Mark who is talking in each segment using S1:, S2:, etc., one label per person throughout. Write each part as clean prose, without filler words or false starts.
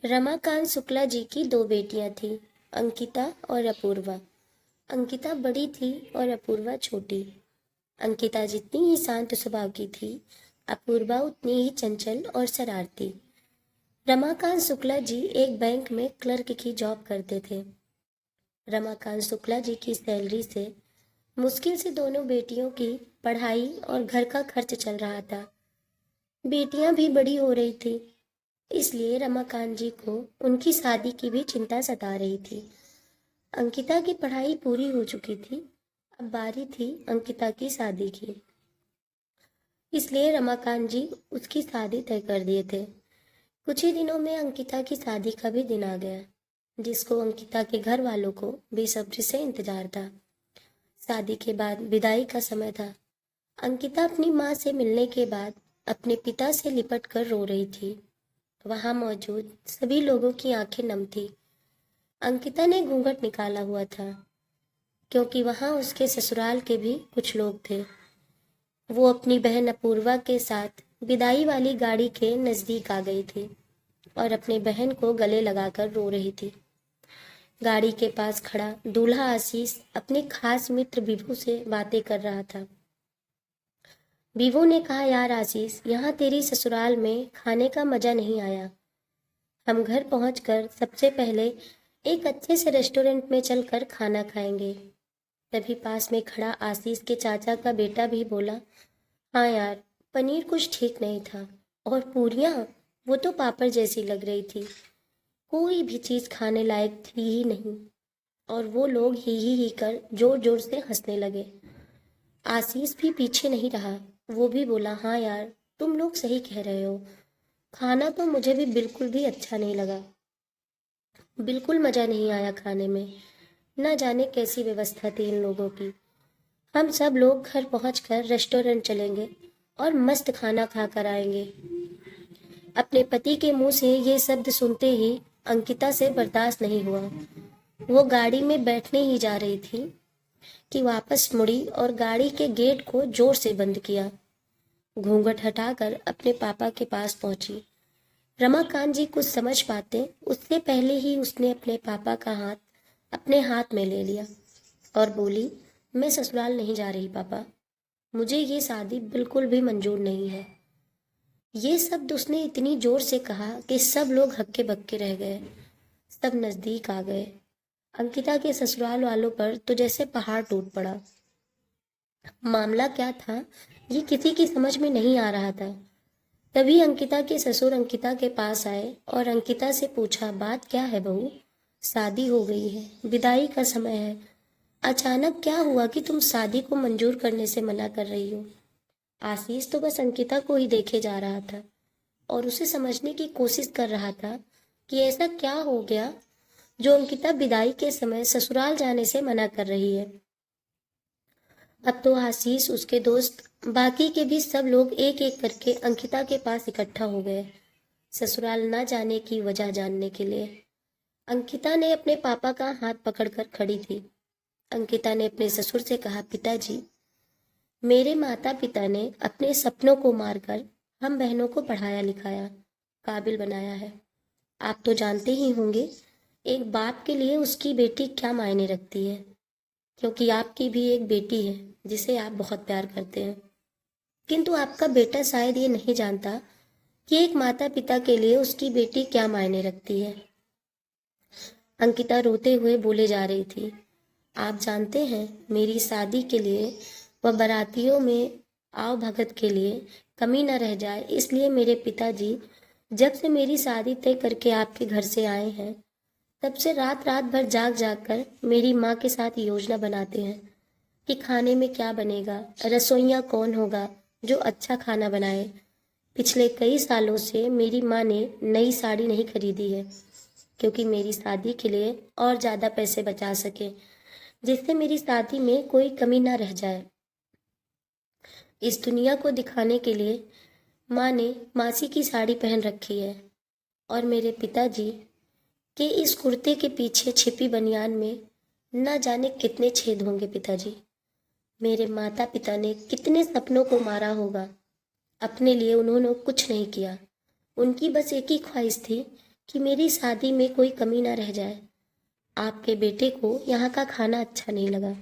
S1: रमाकांत शुक्ला जी की दो बेटियां थीं, अंकिता और अपूर्वा। अंकिता बड़ी थी और अपूर्वा छोटी। अंकिता जितनी ही शांत स्वभाव की थी, अपूर्वा उतनी ही चंचल और शरारती। रमाकांत शुक्ला जी एक बैंक में क्लर्क की जॉब करते थे। रमाकांत शुक्ला जी की सैलरी से मुश्किल से दोनों बेटियों की पढ़ाई और घर का खर्च चल रहा था। बेटियां भी बड़ी हो रही थी, इसलिए रमाकांत जी को उनकी शादी की भी चिंता सता रही थी। अंकिता की पढ़ाई पूरी हो चुकी थी, अब बारी थी अंकिता की शादी की। इसलिए रमाकांत जी उसकी शादी तय कर दिए थे। कुछ ही दिनों में अंकिता की शादी का भी दिन आ गया, जिसको अंकिता के घर वालों को बेसब्री से इंतजार था। शादी के बाद विदाई का समय था। अंकिता अपनी माँ से मिलने के बाद अपने पिता से लिपट कर रो रही थी। वहां मौजूद सभी लोगों की आंखें नम थी। अंकिता ने घूंघट निकाला हुआ था, क्योंकि वहां उसके ससुराल के भी कुछ लोग थे। वो अपनी बहन अपूर्वा के साथ विदाई वाली गाड़ी के नजदीक आ गई थी और अपनी बहन को गले लगाकर रो रही थी। गाड़ी के पास खड़ा दूल्हा आशीष अपने खास मित्र विभू से बातें कर रहा था। विभू ने कहा, यार आशीष, यहाँ तेरी ससुराल में खाने का मजा नहीं आया। हम घर पहुंचकर सबसे पहले एक अच्छे से रेस्टोरेंट में चलकर खाना खाएंगे। तभी पास में खड़ा आशीष के चाचा का बेटा भी बोला, हाँ यार, पनीर कुछ ठीक नहीं था और पूरियां, वो तो पापड़ जैसी लग रही थी। कोई भी चीज खाने लायक थी ही नहीं। और वो लोग ही कर जोर जोर से हंसने लगे। आशीष भी पीछे नहीं रहा, वो भी बोला, हाँ यार, तुम लोग सही कह रहे हो। खाना तो मुझे भी बिल्कुल भी अच्छा नहीं लगा। बिल्कुल मजा नहीं आया खाने में। न जाने कैसी व्यवस्था थी इन लोगों की। हम सब लोग घर पहुंचकर रेस्टोरेंट चलेंगे और मस्त खाना खा कर आएंगे। अपने पति के मुंह से ये शब्द सुनते ही अंकिता से बर्दाश्त नहीं हुआ। वो गाड़ी में बैठने ही जा रही थी कि वापस मुड़ी और गाड़ी के गेट को जोर से बंद किया। घूंघट हटाकर अपने पापा के पास पहुंची। रमाकांत जी कुछ समझ पाते उससे पहले ही उसने अपने पापा का हाथ अपने हाथ में ले लिया और बोली, मैं ससुराल नहीं जा रही पापा। मुझे ये शादी बिल्कुल भी मंजूर नहीं है। ये शब्द उसने इतनी जोर से कहा कि सब लोग हक्के बक्के रह गए। सब नजदीक आ गए। अंकिता के ससुराल वालों पर तो जैसे पहाड़ टूट पड़ा। मामला क्या था, ये किसी की समझ में नहीं आ रहा था। तभी अंकिता के ससुर अंकिता के पास आए और अंकिता से पूछा, बात क्या है बहू? शादी हो गई है, विदाई का समय है। अचानक क्या हुआ कि तुम शादी को मंजूर करने से मना कर रही हो? आशीष तो बस अंकिता को ही देखे जा रहा था और उसे समझने की कोशिश कर रहा था कि ऐसा क्या हो गया जो अंकिता विदाई के समय ससुराल जाने से मना कर रही है। अब तो आशीष, उसके दोस्त, बाकी के भी सब लोग एक एक करके अंकिता के पास इकट्ठा हो गए, ससुराल न जाने की वजह जानने के लिए। अंकिता ने अपने पापा का हाथ पकड़कर खड़ी थी। अंकिता ने अपने ससुर से कहा, पिताजी, मेरे माता पिता ने अपने सपनों को मारकर हम बहनों को पढ़ाया लिखाया, काबिल बनाया है। आप तो जानते ही होंगे एक बाप के लिए उसकी बेटी क्या मायने रखती है, क्योंकि आपकी भी एक बेटी है जिसे आप बहुत प्यार करते हैं। किंतु आपका बेटा शायद ये नहीं जानता कि एक माता पिता के लिए उसकी बेटी क्या मायने रखती है। अंकिता रोते हुए बोले जा रही थी, आप जानते हैं, मेरी शादी के लिए व बारातियों में आव भगत के लिए कमी न रह जाए, इसलिए मेरे पिताजी जब से मेरी शादी तय करके आपके घर से आए हैं, तब से रात रात भर जाग जाग कर मेरी माँ के साथ योजना बनाते हैं कि खाने में क्या बनेगा, रसोइया कौन होगा जो अच्छा खाना बनाए। पिछले कई सालों से मेरी माँ ने नई साड़ी नहीं खरीदी है, क्योंकि मेरी शादी के लिए और ज़्यादा पैसे बचा सके, जिससे मेरी शादी में कोई कमी ना रह जाए। इस दुनिया को दिखाने के लिए माँ ने मासी की साड़ी पहन रखी है और मेरे पिताजी के इस कुर्ते के पीछे छिपी बनियान में न जाने कितने छेद होंगे। पिताजी, मेरे माता पिता ने कितने सपनों को मारा होगा, अपने लिए उन्होंने कुछ नहीं किया। उनकी बस एक ही ख्वाहिश थी कि मेरी शादी में कोई कमी ना रह जाए। आपके बेटे को यहाँ का खाना अच्छा नहीं लगा,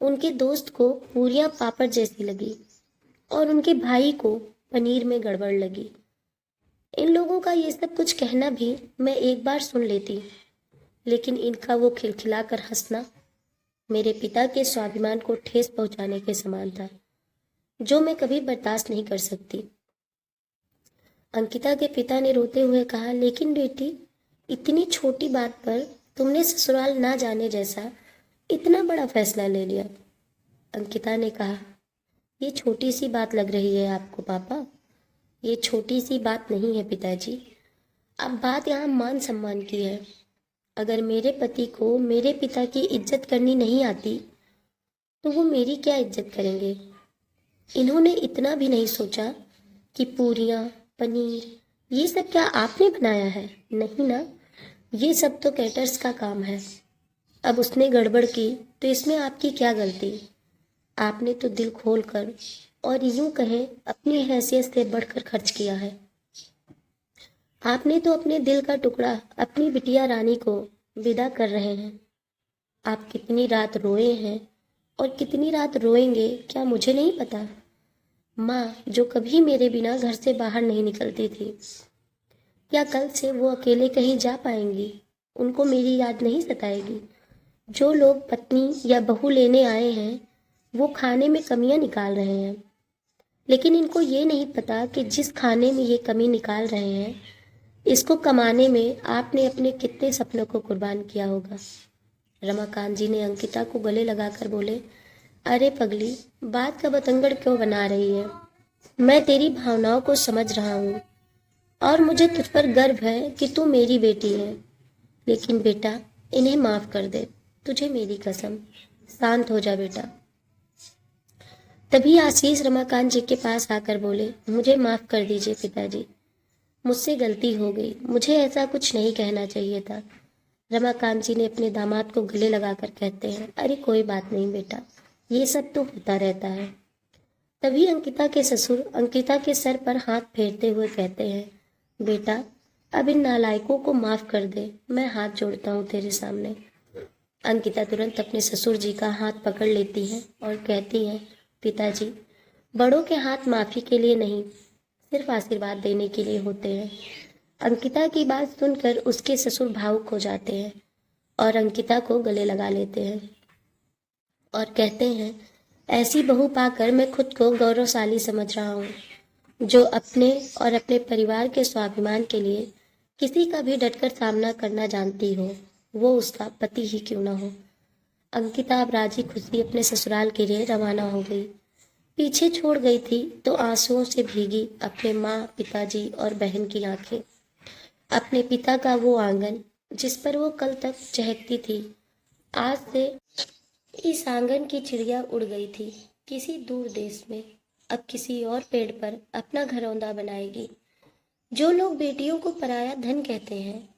S1: उनके दोस्त को पूरियां पापड़ जैसी लगी और उनके भाई को पनीर में गड़बड़ लगी। इन लोगों का ये सब कुछ कहना भी मैं एक बार सुन लेती, लेकिन इनका वो खिलखिलाकर हंसना मेरे पिता के स्वाभिमान को ठेस पहुंचाने के समान था, जो मैं कभी बर्दाश्त नहीं कर सकती। अंकिता के पिता ने रोते हुए कहा, लेकिन बेटी, इतनी छोटी बात पर तुमने ससुराल ना जाने जैसा इतना बड़ा फैसला ले लिया। अंकिता ने कहा, ये छोटी सी बात लग रही है आपको पापा? ये छोटी सी बात नहीं है पिताजी। अब बात यहाँ मान सम्मान की है। अगर मेरे पति को मेरे पिता की इज्जत करनी नहीं आती तो वो मेरी क्या इज्जत करेंगे? इन्होंने इतना भी नहीं सोचा कि पूरियाँ, पनीर, ये सब क्या आपने बनाया है? नहीं ना, ये सब तो कैटर्स का काम है। अब उसने गड़बड़ की तो इसमें आपकी क्या गलती? आपने तो दिल खोल कर और यूं कहें अपनी हैसियत से बढ़कर खर्च किया है। आपने तो अपने दिल का टुकड़ा अपनी बिटिया रानी को विदा कर रहे हैं। आप कितनी रात रोए हैं और कितनी रात रोएंगे क्या मुझे नहीं पता। माँ, जो कभी मेरे बिना घर से बाहर नहीं निकलती थी, क्या कल से वो अकेले कहीं जा पाएंगी? उनको मेरी याद नहीं सताएगी? जो लोग पत्नी या बहू लेने आए हैं वो खाने में कमियां निकाल रहे हैं, लेकिन इनको ये नहीं पता कि जिस खाने में ये कमी निकाल रहे हैं, इसको कमाने में आपने अपने कितने सपनों को कुर्बान किया होगा। रमाकांत जी ने अंकिता को गले लगाकर बोले, अरे पगली, बात का बतंगड़ क्यों बना रही है? मैं तेरी भावनाओं को समझ रहा हूँ और मुझे तुझ पर गर्व है कि तू मेरी बेटी है, लेकिन बेटा इन्हें माफ कर दे, तुझे मेरी कसम। शांत हो जा बेटा। तभी आशीष रमाकांत जी के पास आकर बोले, मुझे माफ कर दीजिए पिताजी, मुझसे गलती हो गई, मुझे ऐसा कुछ नहीं कहना चाहिए था। रमाकांत जी ने अपने दामाद को गले लगाकर कहते हैं, अरे कोई बात नहीं बेटा, ये सब तो होता रहता है। तभी अंकिता के ससुर अंकिता के सर पर हाथ फेरते हुए कहते हैं, बेटा अब इन नालायकों को माफ कर दे, मैं हाथ जोड़ता हूँ तेरे सामने। अंकिता तुरंत अपने ससुर जी का हाथ पकड़ लेती है और कहती है, पिताजी, बड़ों के हाथ माफी के लिए नहीं, सिर्फ आशीर्वाद देने के लिए होते हैं। अंकिता की बात सुनकर उसके ससुर भावुक हो जाते हैं और अंकिता को गले लगा लेते हैं और कहते हैं, ऐसी बहू पाकर मैं खुद को गौरवशाली समझ रहा हूँ, जो अपने और अपने परिवार के स्वाभिमान के लिए किसी का भी डटकर सामना करना जानती हो, वो उसका पति ही क्यों ना हो। अंकिता अब राजी खुशी अपने ससुराल के लिए रवाना हो गई। पीछे छोड़ गई थी तो आंसुओं से भीगी अपने माँ, पिताजी और बहन की आंखें, अपने पिता का वो आंगन जिस पर वो कल तक चहकती थी। आज से इस आंगन की चिड़िया उड़ गई थी किसी दूर देश में, अब किसी और पेड़ पर अपना घरौंदा बनाएगी। जो लोग बेटियों को पराया धन कहते हैं,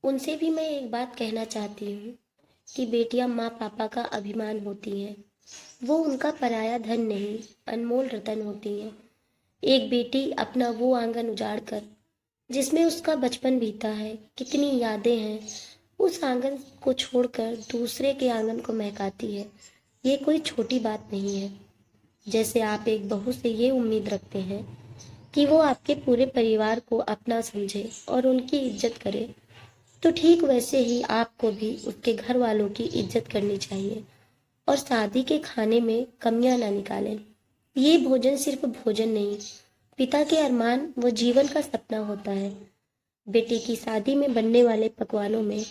S1: उनसे भी मैं एक बात कहना चाहती हूँ कि बेटियां माँ पापा का अभिमान होती हैं, वो उनका पराया धन नहीं, अनमोल रतन होती हैं। एक बेटी अपना वो आंगन उजाड़ कर जिसमें उसका बचपन बीता है, कितनी यादें हैं, उस आंगन को छोड़कर दूसरे के आंगन को महकाती है, ये कोई छोटी बात नहीं है। जैसे आप एक बहू से ये उम्मीद रखते हैं कि वो आपके पूरे परिवार को अपना समझे और उनकी इज्जत करे, तो ठीक वैसे ही आपको भी उसके घर वालों की इज्जत करनी चाहिए और शादी के खाने में कमियां ना निकालें। ये भोजन सिर्फ भोजन नहीं, पिता के अरमान वो जीवन का सपना होता है। बेटे की शादी में बनने वाले पकवानों में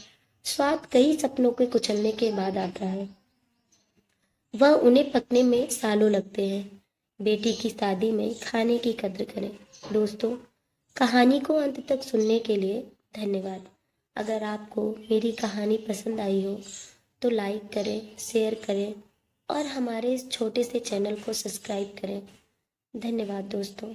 S1: स्वाद कई सपनों के कुचलने के बाद आता है, वह उन्हें पकने में सालों लगते हैं। बेटी की शादी में खाने की कद्र करें। दोस्तों, कहानी को अंत तक सुनने के लिए धन्यवाद। अगर आपको मेरी कहानी पसंद आई हो तो लाइक करें, शेयर करें और हमारे इस छोटे से चैनल को सब्सक्राइब करें। धन्यवाद दोस्तों।